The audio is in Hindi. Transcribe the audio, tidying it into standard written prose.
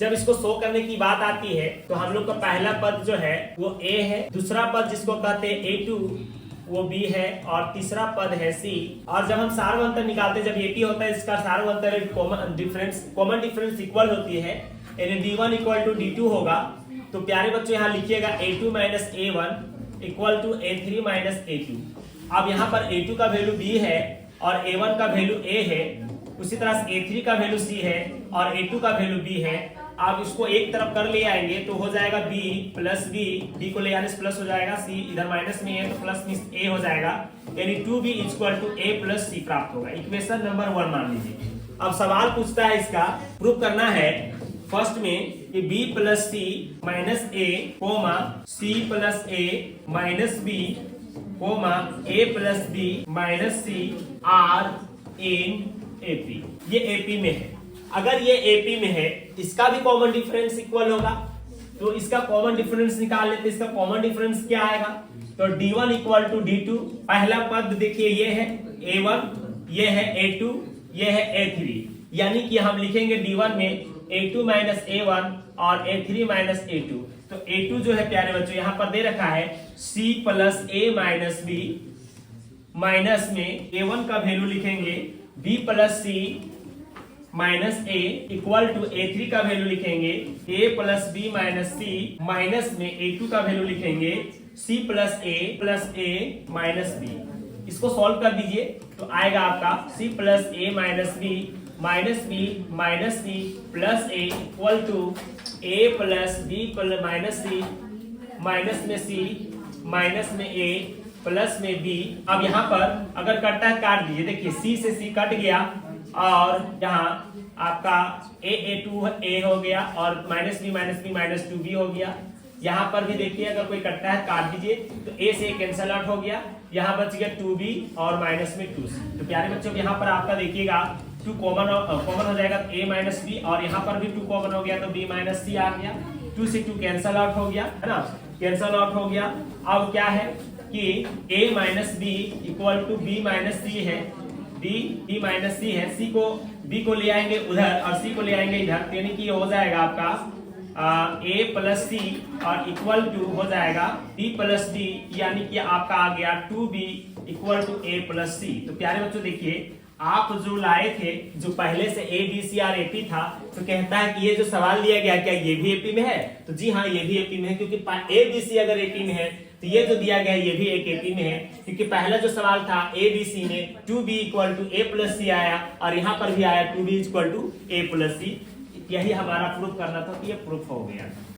जब इसको शो करने की बात आती है तो हम लोग का पहला पद जो है वो ए है, दूसरा पद जिसको कहते हैं A2 वो B है और तीसरा पद है C। और जब हम सार्वअंतर निकालते हैं, जब AP होता है इसका सार्वअंतर कॉमन डिफरेंस इक्वल होती है, यानी D1 इक्वल टू D2 होगा। तो प्यारे बच्चों यहाँ लिखिएगा A2 minus A1 equal to A3 minus A2। अब यहाँ पर A2 का वैल्यू B है और A1 का वैल्यू A है, उसी तरह से A3 का वैल्यू C है और A2 का वैल्यू B है। आप इसको एक तरफ कर ले आएंगे तो हो जाएगा B प्लस B को ले आने से प्लस हो जाएगा, C इधर माइनस में है तो प्लस में A हो जाएगा, यानी 2B equal to A plus C प्राप्त होगा। इक्वेशन नंबर 1 मान लीजिए। अब सवाल पूछता है, इसका प्रूफ करना है फर्स्ट में कि B plus C minus A comma C plus A minus B comma A plus B minus C are in AP। ये AP में है। अगर ये AP में है, इसका भी कॉमन डिफरेंस इक्वल होगा, तो इसका कॉमन डिफरेंस निकाल लेते। इसका कॉमन डिफरेंस क्या आएगा? तो D1 इक्वल टू D2। पहला पद देखिए ये है A1, ये है A2, ये है A3, यानी कि हम लिखेंगे D1 में A2 माइनस A1 और A3 माइनस A2। तो A2 जो है प्यारे बच्चों यहाँ पर दे रखा है C plus A minus B, minus में A1 का वैल्यू लिखेंगे B plus C minus A equal to A3 का वैल्यू लिखेंगे A plus B minus C, minus में A2 का वैल्यू लिखेंगे C plus A minus B। इसको सॉल्व कर दीजिए तो आएगा आपका C plus A minus B minus B minus C plus A equal to A plus B minus C, minus में C माइनस में A प्लस में B। अब यहाँ पर अगर कटता है काट दीजिए, देखिए C से C कट गया और यहाँ आपका A2 A हो गया और माइनस B माइनस 2B हो गया। यहाँ पर भी देखिए अगर कोई कटता है काट दीजिए तो A से कैंसल आउट हो गया, यहाँ बच गया 2B और माइनस में 2C। तो प्यारे बच्चों यहाँ पर आपका देखिएगा 2 कॉमन हो जाएगा तो A माइनस B, और यहाँ पर भी 2 कॉमन हो गया तो B माइनस C आ गया। 2 से 2 कैंसल आउट हो गया, है ना, कैंसल आउट हो गया। अब क्या है कि A minus B equal to B minus C है, B माइनस C है, B को ले आएंगे उधर और C को ले आएंगे इधर, यानी कि हो जाएगा आपका A प्लस C और इक्वल टू हो जाएगा B प्लस D, यानी कि आपका आ गया 2B equal to A plus C। तो प्यारे बच्चों देखिए, आप जो लाए थे जो पहले से A B C और AP था, तो कहता है कि ये जो सवाल दिया गया क्या ये भी AP में है? तो जी हाँ, ये भी AP में है, क्योंकि A B C अगर AP में है तो ये जो दिया गया है ये भी एक AP में है, क्योंकि पहला जो सवाल था A B C में 2B equal to A plus C आया और यहाँ पर भी आया 2B equal to A plus C। यही हमारा प्रूफ करना था, तो ये प्रूफ हो गया।